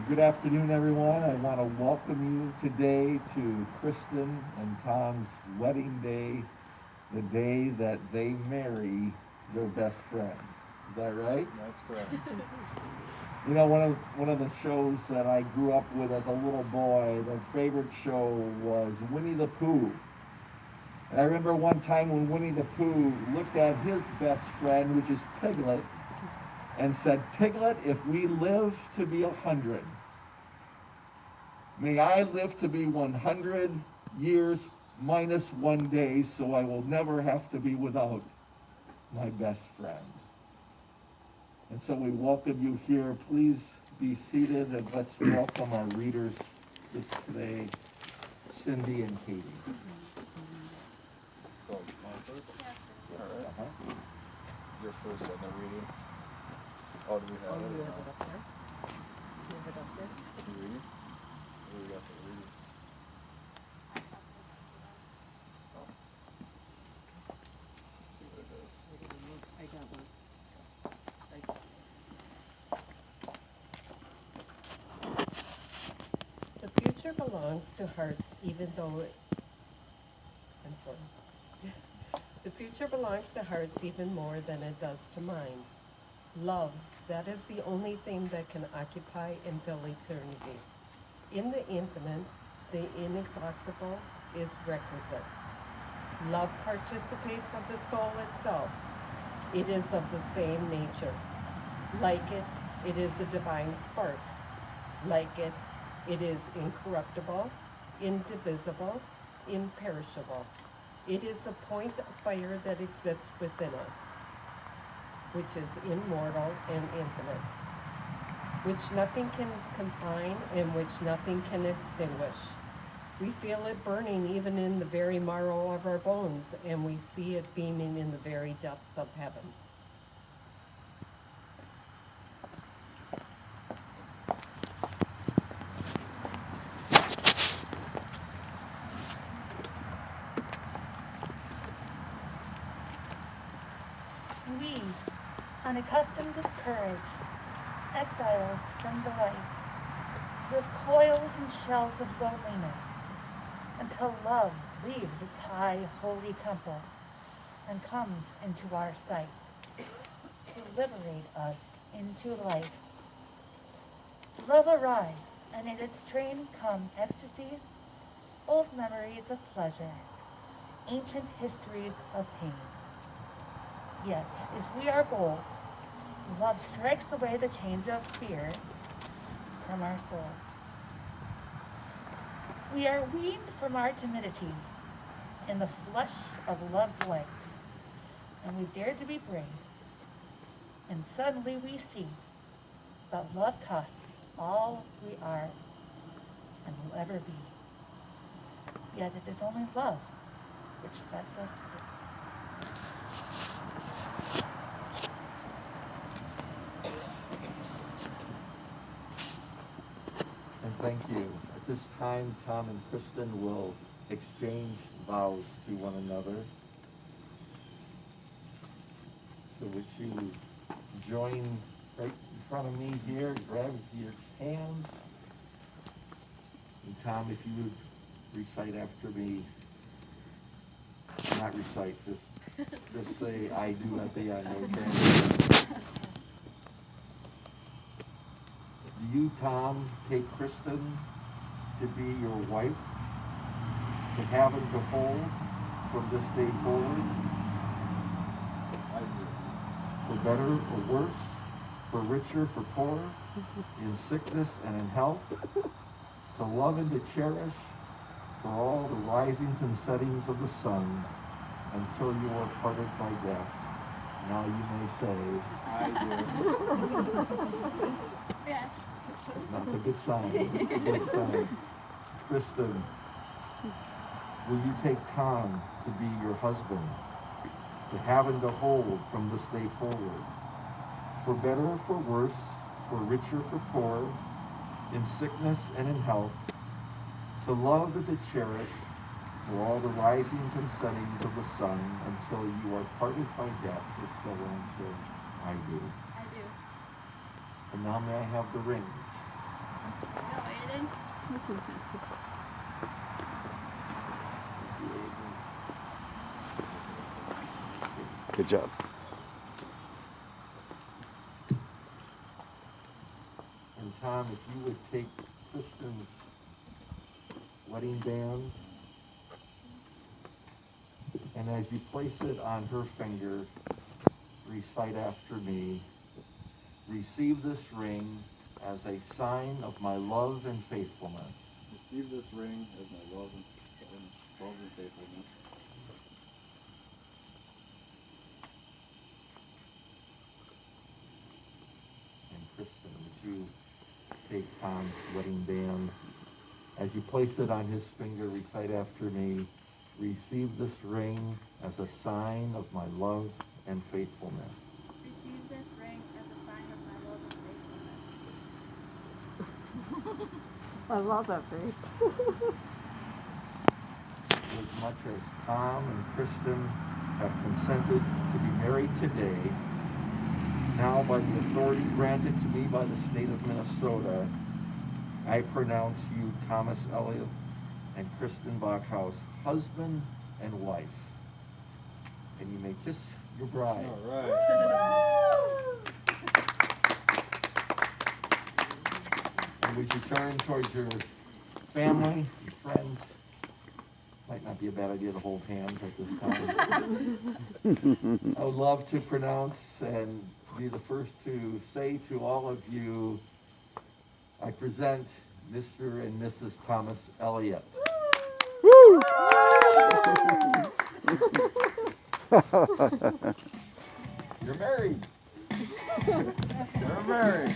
Good afternoon, everyone. I want to welcome you today to Kristen and Tom's wedding day, the day that they marry their best friend. Is that right? That's correct. You know, one of the shows that I grew up with as a little boy, my favorite show was Winnie the Pooh. And I remember one time when Winnie the Pooh looked at his best friend, which is Piglet, and said, "Piglet, if we live to be 100, may I live to be 100 years minus 1 day, so I will never have to be without my best friend." And so we welcome you here. Please be seated, and let's welcome our readers today, Cindy and Katie. So, mine first? Yes. All right. Uh-huh. You're first on the reading. Oh, do we have it? You have it up there? You have it up there? You reading? Or we got the reading? Oh. Let's see what it is. I got one. The future belongs to hearts even though I'm sorry. The future belongs to hearts even more than it does to minds. Love, that is the only thing that can occupy and fill eternity. In the infinite, the inexhaustible is requisite. Love participates of the soul itself. It is of the same nature. Like it, it is a divine spark. Like it, it is incorruptible, indivisible, imperishable. It is the point of fire that exists within us, which is immortal and infinite, which nothing can confine and which nothing can extinguish. We feel it burning even in the very marrow of our bones, and we see it beaming in the very depths of heaven. We, unaccustomed to courage, exiles from delight, live coiled in shells of loneliness, until love leaves its high holy temple and comes into our sight to liberate us into life. Love arrives, and in its train come ecstasies, old memories of pleasure, ancient histories of pain. Yet, if we are bold, love strikes away the chains of fear from our souls. We are weaned from our timidity in the flush of love's light, and we dare to be brave. And suddenly we see that love costs all we are and will ever be. Yet it is only love which sets us free. And thank you. At this time, Tom and Kristen will exchange vows to one another. So would you join right in front of me here, grab your hands. And Tom, if you would recite after me, not recite, just say "I do" at the end, okay? Do you, Tom, take Kristen to be your wife, to have and to hold from this day forward, I do. for better or worse, for richer, for poorer, in sickness and in health, to love and to cherish for all the risings and settings of the sun until you are parted by death. Now you may say, I do. Yeah. that's a good sign, that's a good sign. Kristen, will you take Tom to be your husband, to have and to hold from this day forward, for better or for worse, for richer, for poorer, in sickness and in health, to love and to cherish for all the risings and settings of the sun until you are parted by death, if so answer, I do. I do. And now may I have the rings? Good job. And Tom, if you would take Kristen's wedding band, and as you place it on her finger, recite after me, receive this ring as a sign of my love and faithfulness. Receive this ring as my love and faithfulness. And Kristen, would you take Tom's wedding band? As you place it on his finger, recite after me, receive this ring as a sign of my love and faithfulness. Receive this ring as a sign of my love and faithfulness. I love that face. As much as Tom and Kristen have consented to be married today, now by the authority granted to me by the state of Minnesota, I pronounce you, Thomas Elliott and Kristen Bachhaus, husband and wife. And you may kiss your bride. All right. And would you turn towards your family and friends? Might not be a bad idea to hold hands at this time. I would love to pronounce and be the first to say to all of you, I present Mr. and Mrs. Thomas Elliott. Woo! You're married. You're married.